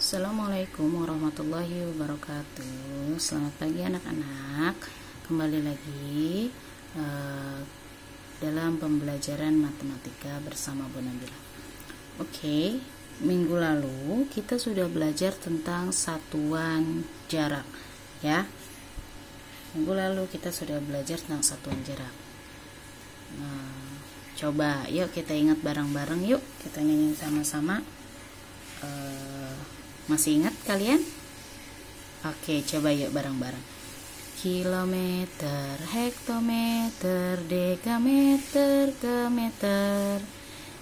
Assalamualaikum warahmatullahi wabarakatuh. Selamat pagi anak-anak. Kembali lagi dalam pembelajaran matematika bersama Bu Nabila. Oke, minggu lalu kita sudah belajar tentang satuan jarak, ya. Minggu lalu kita sudah belajar tentang satuan jarak. Coba yuk kita ingat bareng-bareng, yuk kita nyanyi sama-sama. Masih ingat kalian? Oke, coba yuk bareng-bareng. Kilometer, hektometer, dekameter, ke meter,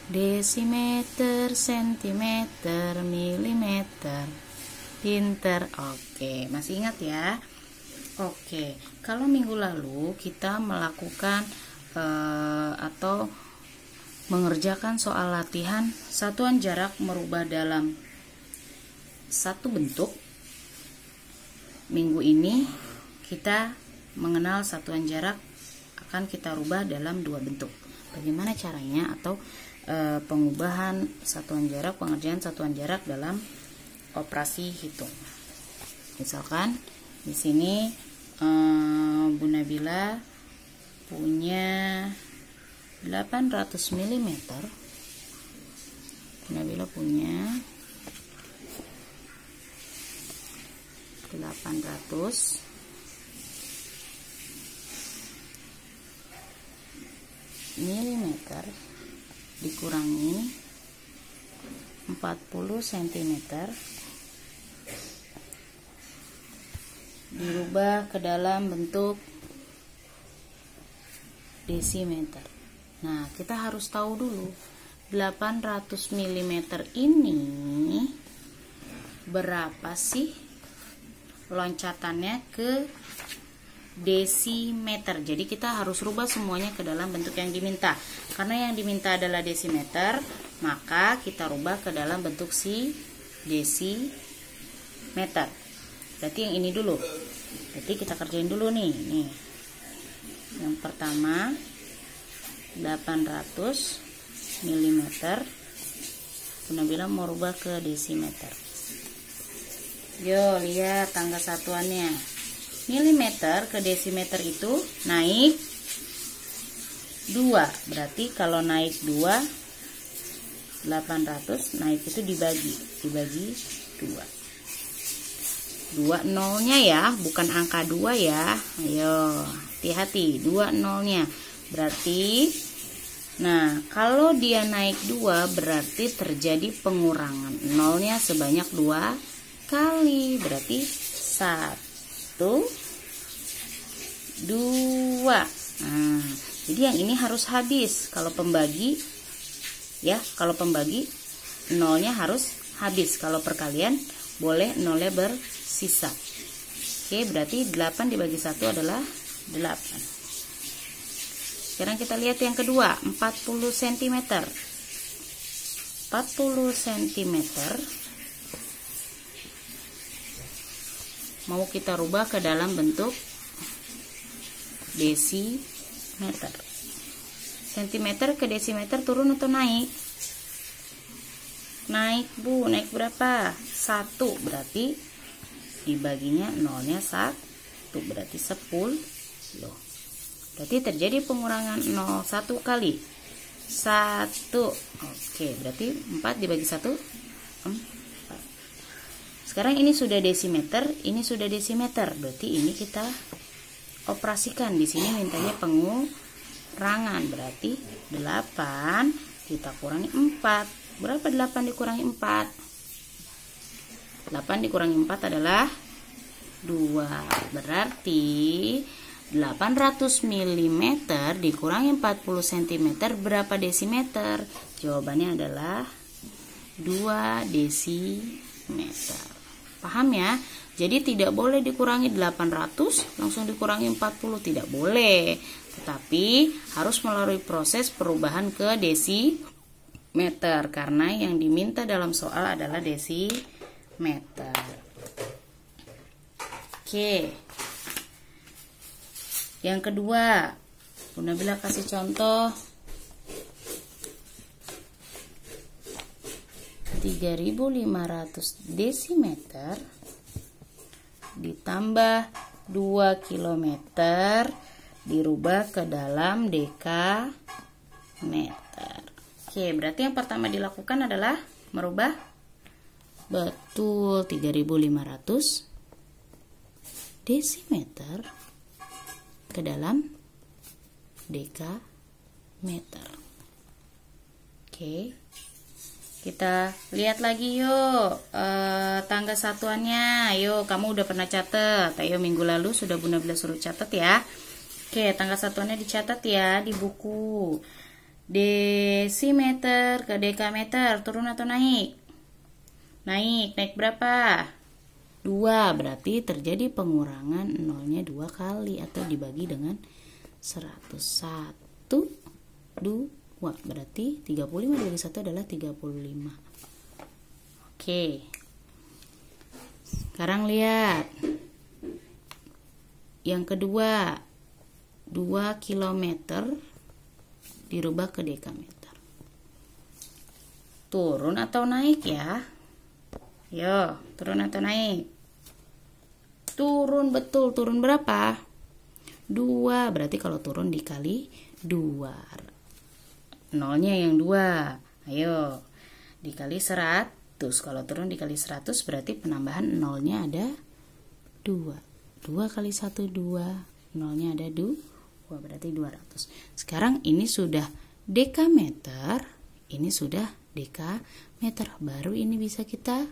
desimeter, sentimeter, milimeter. Pinter. Oke, masih ingat ya? Oke, kalau minggu lalu kita melakukan atau mengerjakan soal latihan satuan jarak merubah dalam satu bentuk. Minggu ini kita mengenal satuan jarak akan kita rubah dalam dua bentuk. Bagaimana caranya atau pengubahan satuan jarak, pengerjaan satuan jarak dalam operasi hitung. Misalkan di sini Bu Nabila punya 800 mm. Bu Nabila punya 800 mm dikurangi 40 cm dirubah ke dalam bentuk desimeter. Nah, kita harus tahu dulu 800 mm ini berapa sih loncatannya ke desimeter. Jadi kita harus rubah semuanya ke dalam bentuk yang diminta. Karena yang diminta adalah desimeter, maka kita rubah ke dalam bentuk si desimeter. Berarti yang ini dulu. Berarti kita kerjain dulu nih. Yang pertama 800 mm. Bu Nabila mau rubah ke desimeter. Yo, lihat tangga satuannya. Milimeter ke desimeter itu naik 2. Berarti kalau naik 2, 800 naik itu dibagi 2. 2 nolnya ya, bukan angka 2 ya. Ayo, hati-hati, 2 nolnya. Berarti, nah kalau dia naik 2 berarti terjadi pengurangan. Nolnya sebanyak 2 kali, berarti 1, 2. Nah, jadi yang ini harus habis. Kalau pembagi, ya, kalau pembagi nolnya harus habis. Kalau perkalian boleh nolnya bersisa. Oke, berarti 8 dibagi 1 adalah 8. Sekarang kita lihat yang kedua, 40 cm. 40 cm mau kita rubah ke dalam bentuk desimeter. Sentimeter ke desimeter turun atau naik? Naik, Bu. Naik berapa? 1. Berarti dibaginya nolnya 1. Berarti 10. Berarti terjadi pengurangan 0 1 kali 1. Oke, berarti 4 dibagi 1 4. Sekarang ini sudah desimeter, ini sudah desimeter. Berarti ini kita operasikan. Di sini mintanya pengurangan. Berarti 8 kita kurangi 4. Berapa 8 dikurangi 4? 8 dikurangi 4 adalah 2. Berarti 800 mm dikurangi 40 cm berapa desimeter? Jawabannya adalah 2 desimeter. Paham ya? Jadi tidak boleh dikurangi 800 langsung dikurangi 40, tidak boleh. Tetapi harus melalui proses perubahan ke desimeter karena yang diminta dalam soal adalah desimeter. Oke. Yang kedua, Bu Nabila kasih contoh. 3.500 desimeter ditambah 2 kilometer dirubah ke dalam dekameter. Oke, berarti yang pertama dilakukan adalah merubah betul 3.500 desimeter ke dalam dekameter. Oke, kita lihat lagi yuk tangga satuannya. Ayo, kamu udah pernah catat. Ayo, minggu lalu sudah Bunda Bila suruh catat ya. Oke, tangga satuannya dicatat ya di buku. Desimeter ke dekameter, turun atau naik? Naik berapa? 2, berarti terjadi pengurangan nolnya 2 kali atau dibagi dengan 101, 2, berarti 35 dibagi 1 adalah 35. Oke, sekarang lihat yang kedua, 2 kilometer dirubah ke dekameter. Turun atau naik ya? Yo, turun atau naik? Turun, betul. Turun berapa? 2, berarti kalau turun dikali 2. Nolnya yang 2. Ayo, dikali 100. Kalau turun dikali 100 berarti penambahan nolnya ada 2. 2 kali 1, 2. Nolnya ada 2, berarti 200. Sekarang ini sudah dekameter, ini sudah dekameter. Baru ini bisa kita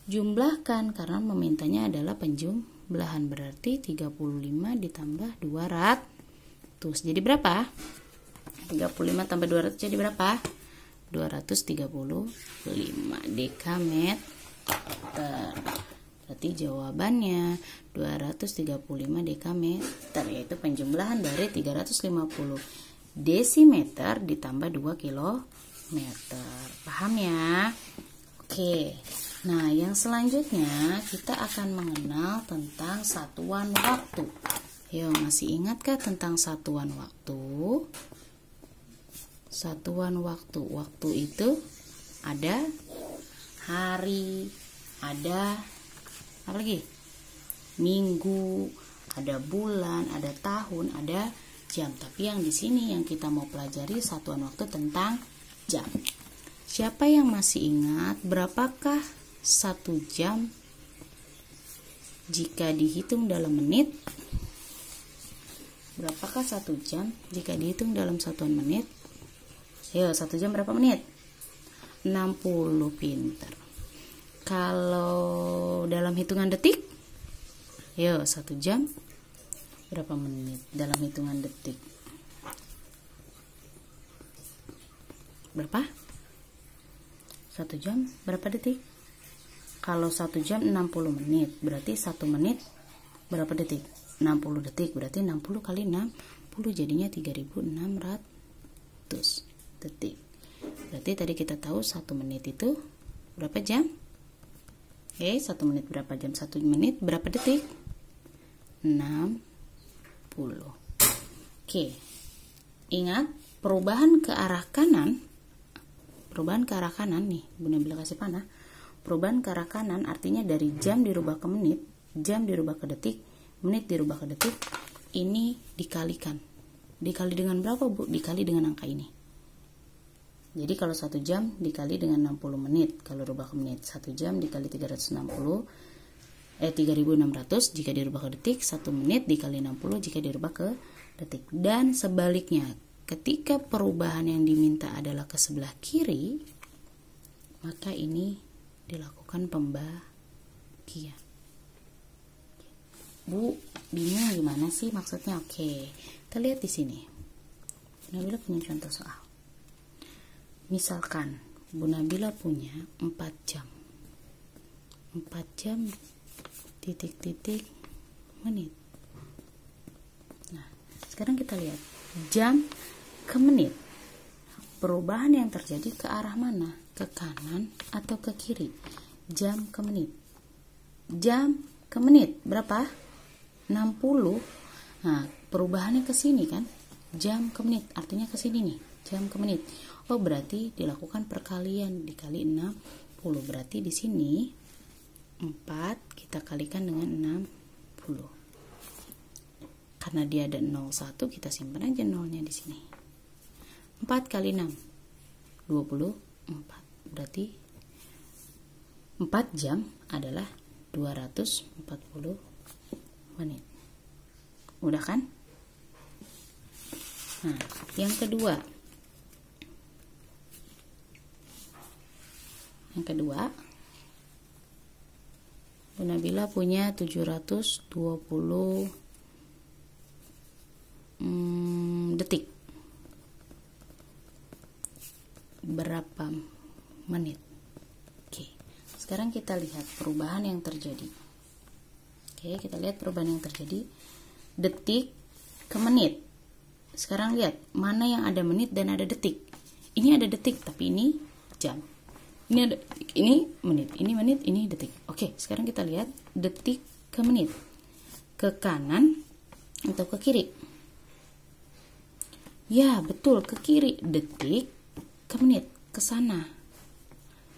jumlahkan karena memintanya adalah penjumlahan. Berarti 35 ditambah 200. Jadi berapa? 35 tambah 200 jadi berapa? 235 dekameter. Berarti jawabannya 235 dekameter, yaitu penjumlahan dari 350 desimeter ditambah 2 kilometer. Paham ya? Oke. Nah, yang selanjutnya kita akan mengenal tentang satuan waktu. Yo, masih ingatkah tentang satuan waktu? Satuan waktu. Waktu itu ada hari, ada apa lagi? Minggu, ada bulan, ada tahun, ada jam. Tapi yang di sini yang kita mau pelajari satuan waktu tentang jam. Siapa yang masih ingat berapakah 1 jam jika dihitung dalam menit? Berapakah 1 jam jika dihitung dalam satuan menit? Ayo, 1 jam berapa menit? 60, pinter. Kalau dalam hitungan detik? Ayo, 1 jam berapa menit dalam hitungan detik? Berapa? 1 jam berapa detik? Kalau 1 jam 60 menit, berarti 1 menit berapa detik? 60 detik, berarti 60 kali 60 jadinya 3600 detik. Berarti tadi kita tahu 1 menit itu berapa jam? 1 menit berapa jam? 1 menit berapa detik? 60. Oke. Ingat, perubahan ke arah kanan. Perubahan ke arah kanan nih, Bunda Bila kasih panah. Perubahan ke arah kanan artinya dari jam dirubah ke menit, jam dirubah ke detik, menit dirubah ke detik. Ini dikalikan. Dikali dengan berapa, Bu? Dikali dengan angka ini. Jadi kalau 1 jam dikali dengan 60 menit, kalau rubah ke menit, 1 jam dikali 3600 jika dirubah ke detik, 1 menit dikali 60 jika dirubah ke detik. Dan sebaliknya, ketika perubahan yang diminta adalah ke sebelah kiri, maka ini dilakukan pembagian. Bu, bingung gimana sih maksudnya? Oke, kita lihat di sini. Nabila punya contoh soal. Misalkan Bu Nabila punya 4 jam. 4 jam titik-titik menit. Nah, sekarang kita lihat jam ke menit. Perubahan yang terjadi ke arah mana? Ke kanan atau ke kiri? Jam ke menit. Jam ke menit berapa? 60. Nah, perubahannya ke sini kan? Jam ke menit artinya ke sini nih. jam ke menit. Oh, berarti dilakukan perkalian, dikali 60. Berarti di sini 4 kita kalikan dengan 60. Karena dia ada 01, kita simpan aja nolnya di sini. 4 kali 6 24. Berarti 4 jam adalah 240 menit. Udah kan? Nah, yang kedua. Bu Nabila punya 720 detik. Berapa menit? Oke. Sekarang kita lihat perubahan yang terjadi. Oke, kita lihat perubahan yang terjadi. Detik ke menit. Sekarang lihat mana yang ada menit dan ada detik. Ini ada detik, tapi ini jam. Ini menit, ini detik. Oke, sekarang kita lihat detik ke menit. Ke kanan atau ke kiri? Ya, betul, ke kiri. Detik ke menit, ke sana.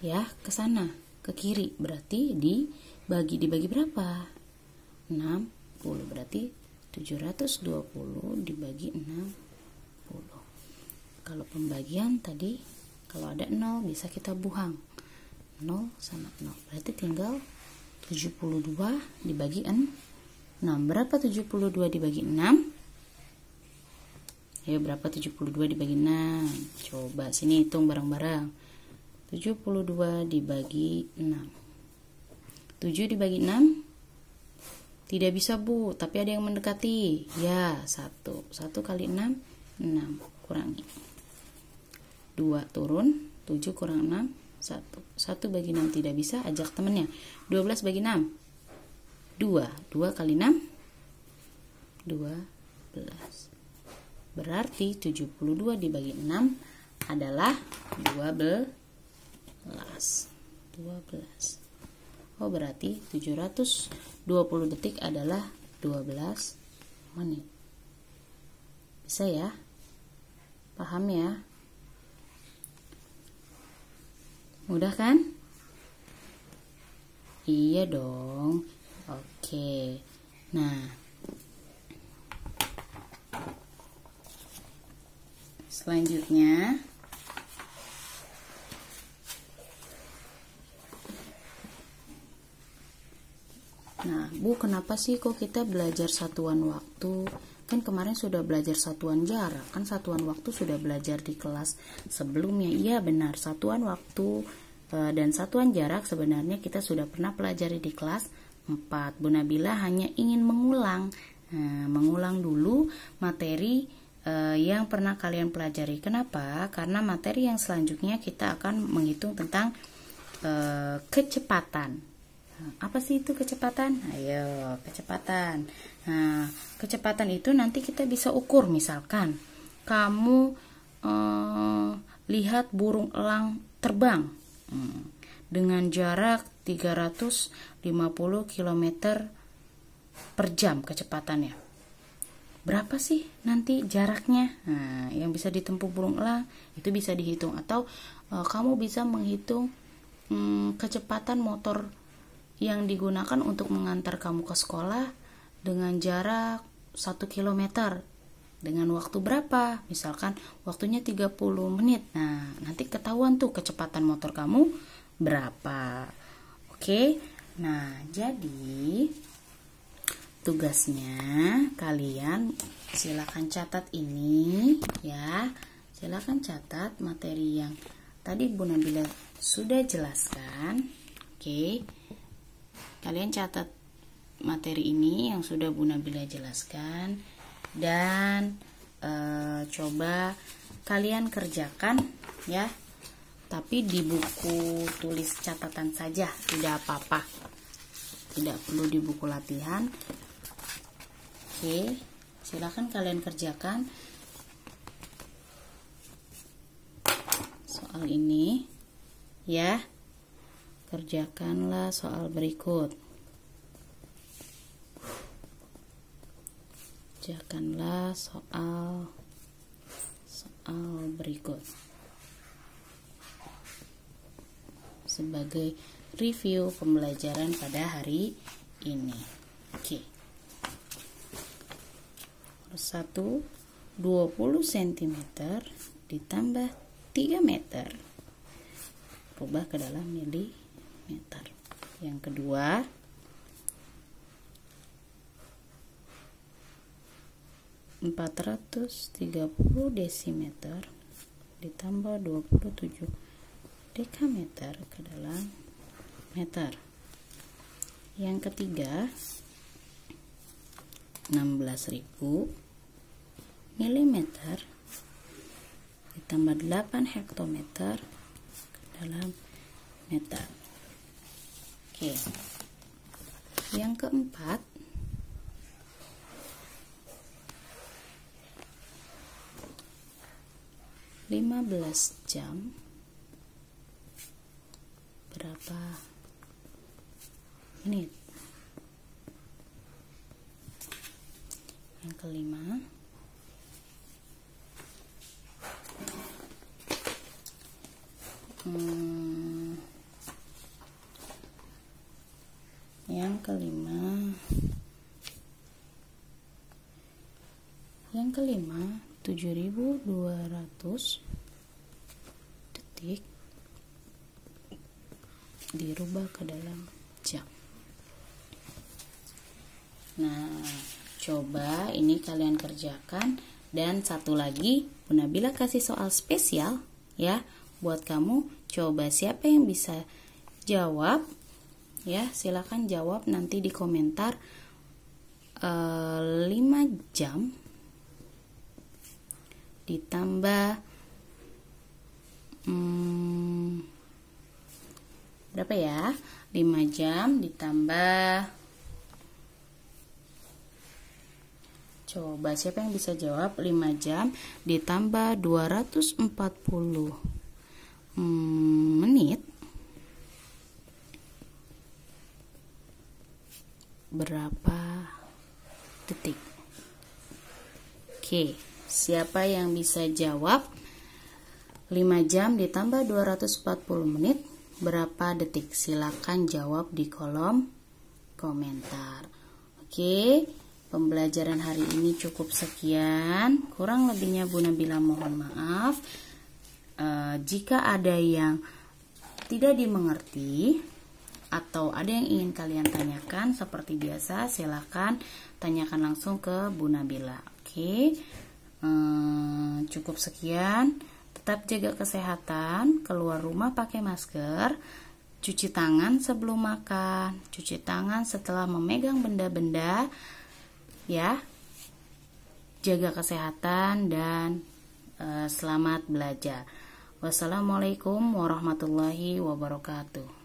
Ya, ke sana, ke kiri. Berarti dibagi berapa? 60. Berarti 720 dibagi 60. Kalau pembagian tadi, kalau ada 0 bisa kita buang. 0 sama 0. Berarti tinggal 72 dibagi 6. Berapa 72 dibagi 6? Ayo, berapa 72 dibagi 6? Coba sini hitung bareng-bareng. 72 dibagi 6. 7 dibagi 6? Tidak bisa, Bu, tapi ada yang mendekati. Ya, 1. 1 kali 6, 6. Kurangi. 2 turun, 7 kurang 6, 1. 1 bagi 6 tidak bisa, ajak temennya. 12 bagi 6. 2. 2 kali 6, 12. Berarti 72 dibagi 6 adalah 12. 12. Oh, berarti 720 detik adalah 12 menit. Bisa ya? Paham ya? Mudah kan? Iya dong. Oke. Nah, selanjutnya Bu, kenapa sih kok kita belajar satuan waktu? Kan kemarin sudah belajar satuan jarak, kan satuan waktu sudah belajar di kelas sebelumnya. Iya benar, satuan waktu dan satuan jarak sebenarnya kita sudah pernah pelajari di kelas 4. Bu Nabila hanya ingin mengulang. Mengulang dulu materi yang pernah kalian pelajari. Kenapa? Karena materi yang selanjutnya kita akan menghitung tentang kecepatan. Apa sih itu kecepatan? Ayo, kecepatan. Nah, kecepatan itu nanti kita bisa ukur. Misalkan kamu lihat burung elang terbang dengan jarak 350 km per jam kecepatannya. Berapa sih nanti jaraknya? Nah, yang bisa ditempuh burung elang itu bisa dihitung. Atau kamu bisa menghitung kecepatan motor yang digunakan untuk mengantar kamu ke sekolah dengan jarak 1 km dengan waktu berapa? Misalkan waktunya 30 menit. Nah, nanti ketahuan tuh kecepatan motor kamu berapa. Oke. Nah, jadi tugasnya kalian silakan catat ini ya. Silakan catat materi yang tadi Bu Nabila sudah jelaskan. Oke. Kalian catat materi ini yang sudah Bu Nabila jelaskan dan coba kalian kerjakan ya. Tapi di buku tulis catatan saja, tidak apa-apa. Tidak perlu di buku latihan. Oke, silakan kalian kerjakan soal ini ya. Kerjakanlah soal berikut. Kerjakanlah soal soal berikut sebagai review pembelajaran pada hari ini. Oke. 1 20 cm ditambah 3 meter. Rubah ke dalam milimeter. Yang kedua, 430 desimeter ditambah 27 dekameter ke dalam meter. Yang ketiga, 16.000 milimeter ditambah 8 hektometer ke dalam meter. Oke. Yang keempat, 15 jam berapa menit? Yang kelima, yang kelima 7.200 detik dirubah ke dalam jam. Nah, coba ini kalian kerjakan. Dan satu lagi, Bu Nabila kasih soal spesial ya buat kamu. Coba siapa yang bisa jawab ya, silakan jawab nanti di komentar. 5 jam ditambah berapa ya? 5 jam ditambah, coba siapa yang bisa jawab? 5 jam ditambah 240 menit berapa detik? Oke, siapa yang bisa jawab? 5 jam ditambah 240 menit berapa detik? Silakan jawab di kolom komentar. Oke, pembelajaran hari ini cukup sekian. Kurang lebihnya Bu Nabila mohon maaf. Jika ada yang tidak dimengerti atau ada yang ingin kalian tanyakan, seperti biasa silakan tanyakan langsung ke Bu Nabila. Oke, cukup sekian. Tetap jaga kesehatan, keluar rumah pakai masker, cuci tangan sebelum makan, cuci tangan setelah memegang benda-benda, ya. Jaga kesehatan dan selamat belajar. Wassalamualaikum warahmatullahi wabarakatuh.